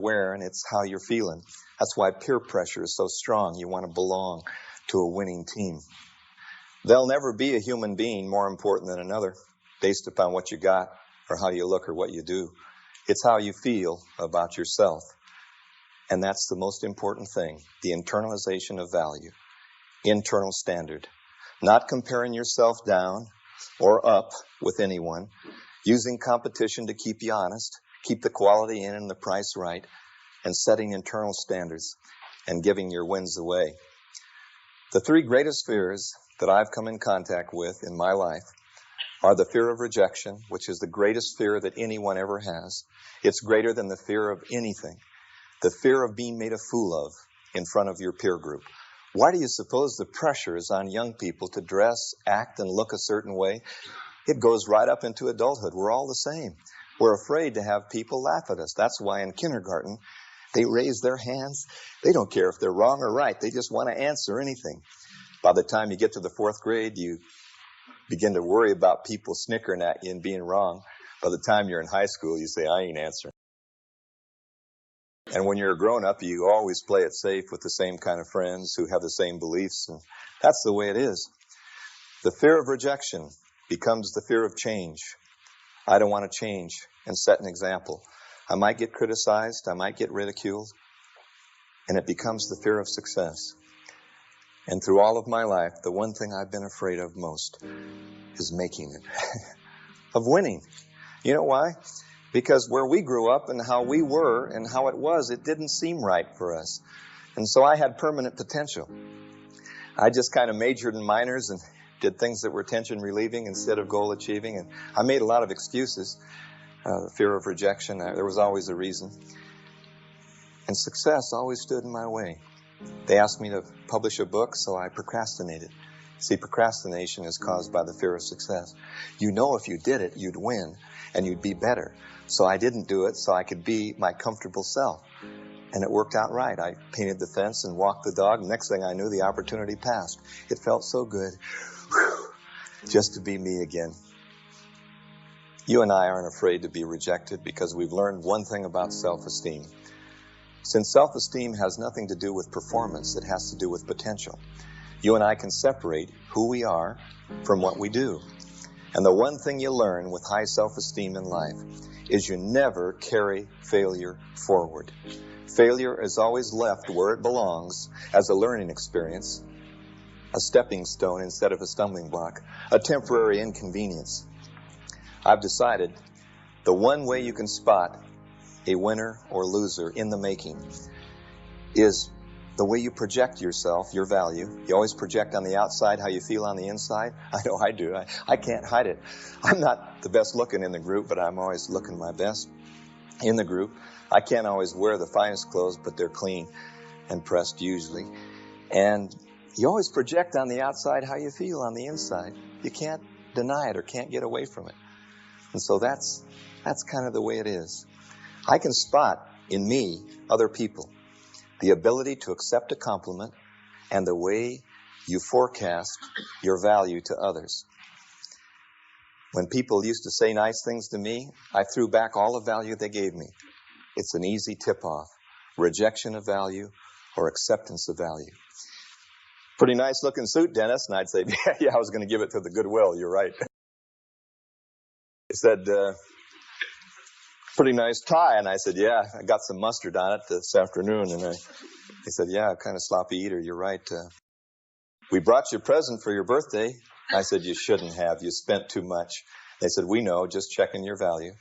where, and it's how you're feeling. That's why peer pressure is so strong. You want to belong to a winning team. There'll never be a human being more important than another based upon what you got or how you look or what you do. It's how you feel about yourself. And that's the most important thing, the internalization of value, internal standard. Not comparing yourself down or up with anyone, using competition to keep you honest, keep the quality in and the price right, and setting internal standards and giving your wins away. The three greatest fears that I've come in contact with in my life are the fear of rejection, which is the greatest fear that anyone ever has. It's greater than the fear of anything. The fear of being made a fool of in front of your peer group. Why do you suppose the pressure is on young people to dress, act, and look a certain way? It goes right up into adulthood. We're all the same. We're afraid to have people laugh at us. That's why in kindergarten, they raise their hands. They don't care if they're wrong or right. They just want to answer anything. By the time you get to the fourth grade, you begin to worry about people snickering at you and being wrong. By the time you're in high school, you say, I ain't answering. And when you're a grown-up, you always play it safe with the same kind of friends who have the same beliefs, and that's the way it is. The fear of rejection becomes the fear of change. I don't want to change and set an example. I might get criticized, I might get ridiculed, and it becomes the fear of success. And through all of my life, the one thing I've been afraid of most is making it, of winning. You know why? Because where we grew up and how we were and how it was, it didn't seem right for us. And so I had permanent potential. I just kind of majored in minors and did things that were tension relieving instead of goal achieving. And I made a lot of excuses. The fear of rejection, there was always a reason. And success always stood in my way. They asked me to publish a book, so I procrastinated. See, procrastination is caused by the fear of success. You know if you did it, you'd win, and you'd be better. So I didn't do it so I could be my comfortable self. And it worked out right. I painted the fence and walked the dog. Next thing I knew, the opportunity passed. It felt so good. Whew, just to be me again. You and I aren't afraid to be rejected because we've learned one thing about self-esteem. Since self-esteem has nothing to do with performance, it has to do with potential. You and I can separate who we are from what we do. And the one thing you learn with high self-esteem in life is you never carry failure forward. Failure is always left where it belongs as a learning experience, a stepping stone instead of a stumbling block, a temporary inconvenience. I've decided the one way you can spot a winner or loser in the making is the way you project yourself, your value. You always project on the outside how you feel on the inside. I know I do. I can't hide it. I'm not the best looking in the group, but I'm always looking my best in the group. I can't always wear the finest clothes, but they're clean and pressed usually. And you always project on the outside how you feel on the inside. You can't deny it or can't get away from it. And so that's kind of the way it is. I can spot in me other people, the ability to accept a compliment and the way you forecast your value to others. When people used to say nice things to me, I threw back all the value they gave me. It's an easy tip-off, rejection of value or acceptance of value. Pretty nice looking suit, Dennis. And I'd say, yeah, I was going to give it to the Goodwill. You're right. He said, pretty nice tie. And I said, yeah, I got some mustard on it this afternoon. And he said, yeah, kind of sloppy eater. You're right. We brought you a present for your birthday. I said, you shouldn't have. You spent too much. They said, we know, just checking your value.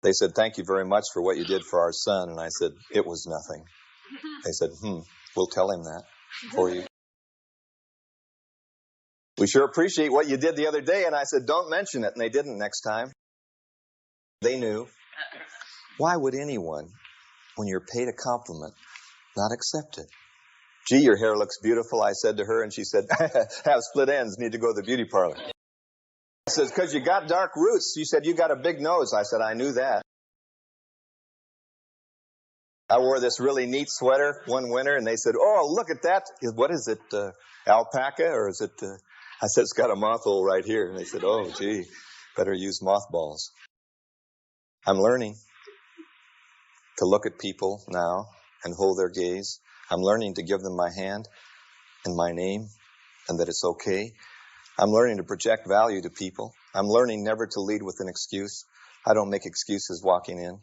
They said, thank you very much for what you did for our son. And I said, it was nothing. They said, we'll tell him that for you. We sure appreciate what you did the other day. And I said, don't mention it. And they didn't next time. They knew. Why would anyone, when you're paid a compliment, not accept it? Gee, your hair looks beautiful, I said to her, and she said, have split ends, need to go to the beauty parlor. I said, because you got dark roots. She said, you got a big nose. I said, I knew that. I wore this really neat sweater one winter, and they said, oh, look at that. What is it, alpaca, or is it... I said, it's got a moth hole right here. And they said, oh, gee, better use mothballs. I'm learning. to look at people now and hold their gaze. I'm learning to give them my hand and my name and that it's okay. I'm learning to project value to people. I'm learning never to lead with an excuse. I don't make excuses walking in.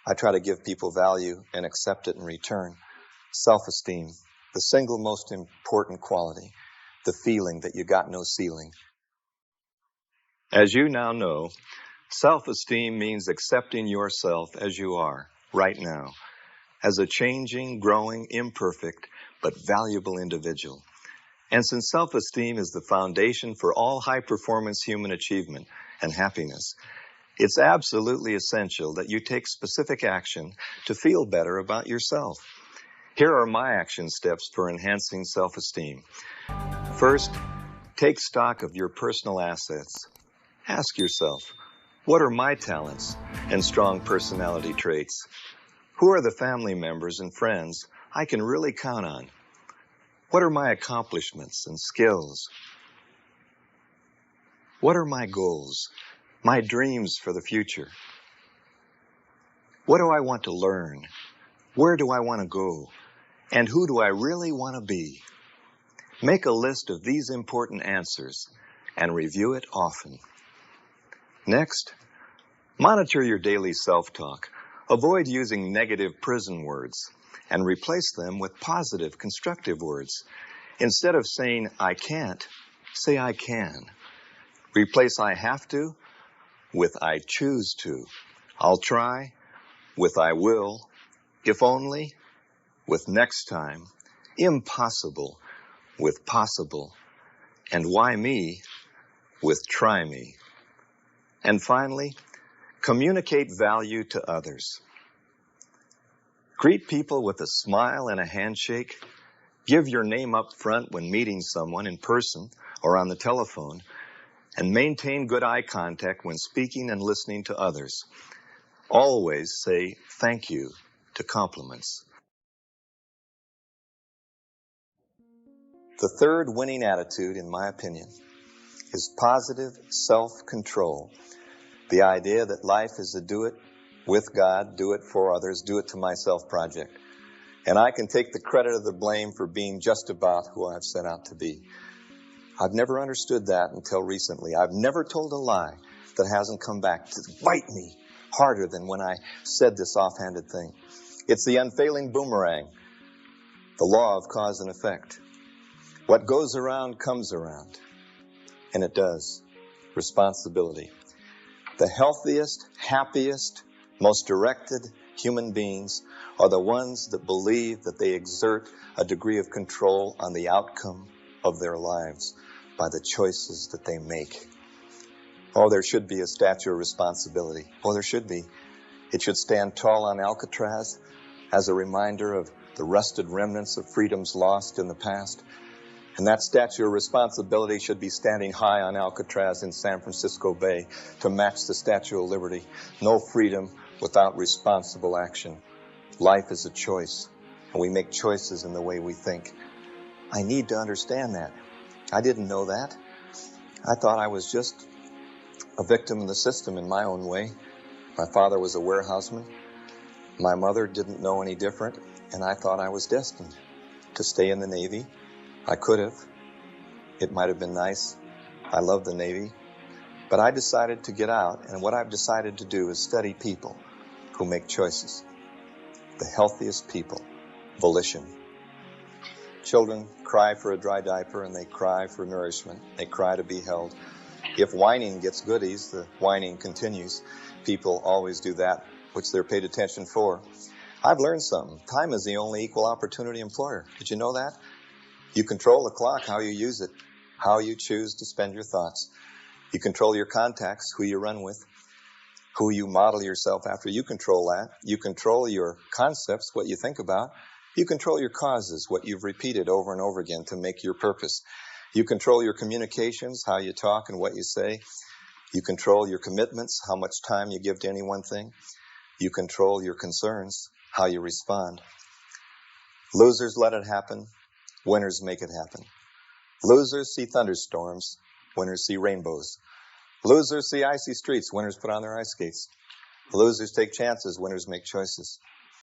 I try to give people value and accept it in return. Self-esteem, the single most important quality, the feeling that you got no ceiling. As you now know, self-esteem means accepting yourself as you are right now, as a changing, growing, imperfect, but valuable individual. And since self-esteem is the foundation for all high-performance human achievement and happiness, it's absolutely essential that you take specific action to feel better about yourself. Here are my action steps for enhancing self-esteem. First, take stock of your personal assets. Ask yourself, what are my talents and strong personality traits? Who are the family members and friends I can really count on? What are my accomplishments and skills? What are my goals, my dreams for the future? What do I want to learn? Where do I want to go? And who do I really want to be? Make a list of these important answers and review it often. Next, monitor your daily self-talk. Avoid using negative prison words and replace them with positive, constructive words. Instead of saying, I can't, say I can. Replace I have to with I choose to. I'll try with I will. If only with next time. Impossible with possible. And why me with try me. And finally, communicate value to others. Greet people with a smile and a handshake. Give your name up front when meeting someone in person or on the telephone. And maintain good eye contact when speaking and listening to others. Always say thank you to compliments. The third winning attitude, in my opinion, is positive self-control. The idea that life is a do it with God, do it for others, do it to myself project. And I can take the credit of the blame for being just about who I've set out to be. I've never understood that until recently. I've never told a lie that hasn't come back to bite me harder than when I said this offhanded thing. It's the unfailing boomerang, the law of cause and effect. What goes around comes around. And it does. Responsibility. The healthiest, happiest, most directed human beings are the ones that believe that they exert a degree of control on the outcome of their lives by the choices that they make. Oh, there should be a statue of responsibility. Oh, there should be. It should stand tall on Alcatraz as a reminder of the rusted remnants of freedoms lost in the past. And that statue of responsibility should be standing high on Alcatraz in San Francisco Bay to match the Statue of Liberty. No freedom without responsible action. Life is a choice, and we make choices in the way we think. I need to understand that. I didn't know that. I thought I was just a victim of the system in my own way. My father was a warehouseman. My mother didn't know any different, and I thought I was destined to stay in the Navy. I could have. It might have been nice. I love the Navy. But I decided to get out, and what I've decided to do is study people who make choices. The healthiest people. Volition. Children cry for a dry diaper, and they cry for nourishment. They cry to be held. If whining gets goodies, the whining continues. People always do that which they're paid attention for. I've learned something. Time is the only equal opportunity employer. Did you know that? You control the clock, how you use it, how you choose to spend your thoughts. You control your contacts, who you run with, who you model yourself after. You control that. You control your concepts, what you think about. You control your causes, what you've repeated over and over again to make your purpose. You control your communications, how you talk and what you say. You control your commitments, how much time you give to any one thing. You control your concerns, how you respond. Losers let it happen. Winners make it happen. Losers see thunderstorms. Winners see rainbows. Losers see icy streets. Winners put on their ice skates. Losers take chances, winners make choices.